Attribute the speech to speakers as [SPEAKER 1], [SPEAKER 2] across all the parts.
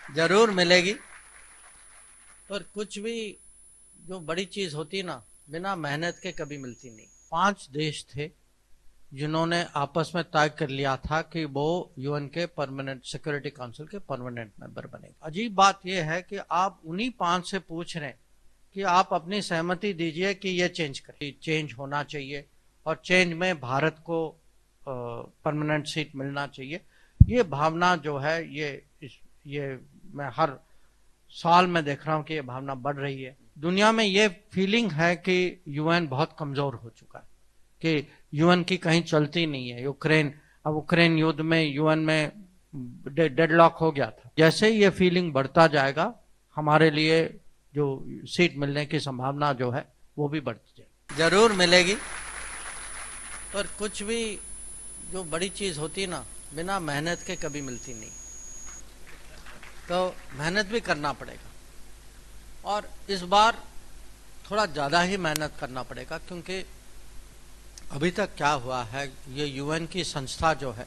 [SPEAKER 1] जरूर मिलेगी। और कुछ भी जो बड़ी चीज होती ना, बिना मेहनत के कभी मिलती नहीं। 5 देश थे जिन्होंने आपस में तय कर लिया था कि वो यूएन के परमानेंट सिक्योरिटी काउंसिल के परमानेंट मेंबर बनेंगे। अजीब बात यह है कि आप उन्हीं 5 से पूछ रहे हैं कि आप अपनी सहमति दीजिए कि ये चेंज होना चाहिए और चेंज में भारत को परमानेंट सीट मिलना चाहिए। ये भावना जो है ये मैं हर साल में देख रहा हूं कि ये भावना बढ़ रही है। दुनिया में ये फीलिंग है कि यूएन बहुत कमजोर हो चुका है, कि यूएन की कहीं चलती नहीं है। यूक्रेन युद्ध में यूएन में डेडलॉक हो गया था। जैसे ही ये फीलिंग बढ़ता जाएगा, हमारे लिए जो सीट मिलने की संभावना जो है वो भी बढ़ती जाएगी। जरूर मिलेगी। और कुछ भी जो बड़ी चीज होती ना, बिना मेहनत के कभी मिलती नहीं। तो मेहनत भी करना पड़ेगा और इस बार थोड़ा ज़्यादा ही मेहनत करना पड़ेगा, क्योंकि अभी तक क्या हुआ है, ये यूएन की संस्था जो है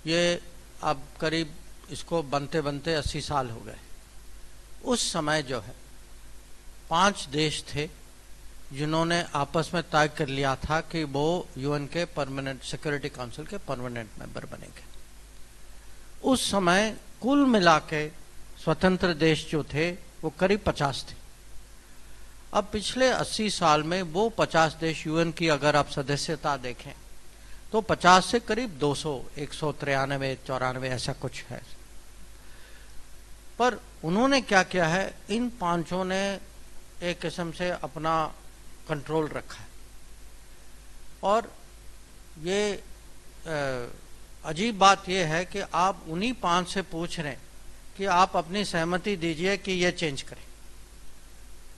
[SPEAKER 1] ये अब करीब इसको बनते बनते 80 साल हो गए। उस समय जो है 5 देश थे जिन्होंने आपस में तय कर लिया था कि वो यूएन के परमानेंट सिक्योरिटी काउंसिल के परमानेंट मेंबर बनेंगे। उस समय कुल मिला के स्वतंत्र देश जो थे वो करीब 50 थे। अब पिछले 80 साल में वो 50 देश यूएन की अगर आप सदस्यता देखें तो 50 से करीब 200, 193, 94 ऐसा कुछ है। पर उन्होंने क्या किया है, इन पांचों ने एक किस्म से अपना कंट्रोल रखा है। और ये अजीब बात यह है कि आप उन्हीं 5 से पूछ रहे हैं कि आप अपनी सहमति दीजिए कि ये चेंज करें।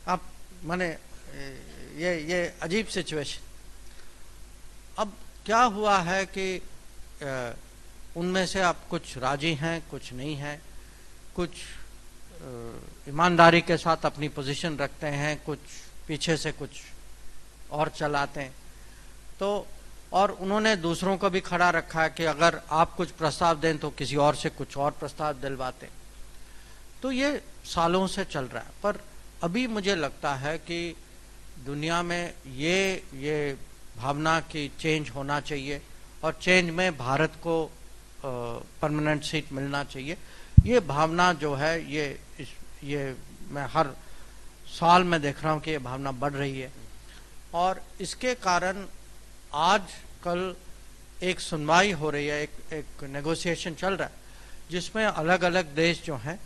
[SPEAKER 1] आप माने ये अजीब सिचुएशन। अब क्या हुआ है कि उनमें से आप कुछ राजी हैं, कुछ नहीं हैं, कुछ ईमानदारी के साथ अपनी पोजीशन रखते हैं, कुछ पीछे से कुछ और चलाते हैं। तो और उन्होंने दूसरों को भी खड़ा रखा है कि अगर आप कुछ प्रस्ताव दें तो किसी और से कुछ और प्रस्ताव दिलवाते। तो ये सालों से चल रहा है। पर अभी मुझे लगता है कि दुनिया में ये भावना कि चेंज होना चाहिए और चेंज में भारत को परमानेंट सीट मिलना चाहिए, ये भावना जो है ये मैं हर साल में देख रहा हूँ कि ये भावना बढ़ रही है। और इसके कारण आज कल एक सुनवाई हो रही है, एक नेगोशिएशन चल रहा है, जिसमें अलग अलग देश जो हैं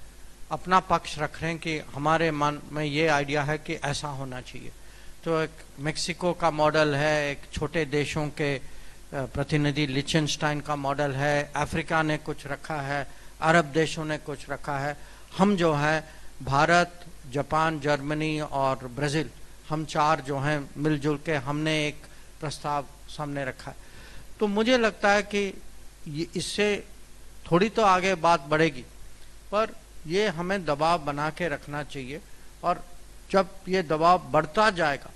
[SPEAKER 1] अपना पक्ष रख रहे हैं कि हमारे मन में ये आइडिया है कि ऐसा होना चाहिए। तो एक मेक्सिको का मॉडल है, एक छोटे देशों के प्रतिनिधि लिचेनस्टाइन का मॉडल है, अफ्रीका ने कुछ रखा है, अरब देशों ने कुछ रखा है। हम जो है भारत, जापान, जर्मनी और ब्राज़ील, हम 4 जो हैं मिलजुल के हमने एक प्रस्ताव सामने रखा है। तो मुझे लगता है कि इससे थोड़ी तो आगे बात बढ़ेगी, पर ये हमें दबाव बना के रखना चाहिए। और जब ये दबाव बढ़ता जाएगा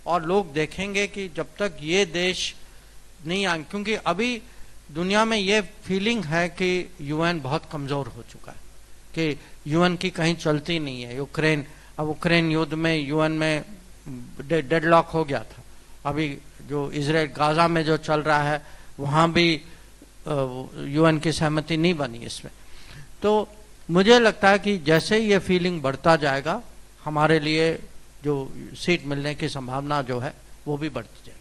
[SPEAKER 1] और लोग देखेंगे कि जब तक ये देश नहीं आए, क्योंकि अभी दुनिया में ये फीलिंग है कि यूएन बहुत कमजोर हो चुका है, कि यूएन की कहीं चलती नहीं है। यूक्रेन युद्ध में यूएन में डेडलॉक हो गया था। अभी जो इजराइल गाजा में जो चल रहा है वहां भी यूएन की सहमति नहीं बनी इसमें। तो मुझे लगता है कि जैसे ये फीलिंग बढ़ता जाएगा, हमारे लिए जो सीट मिलने की संभावना जो है वो भी बढ़ती जाएगी।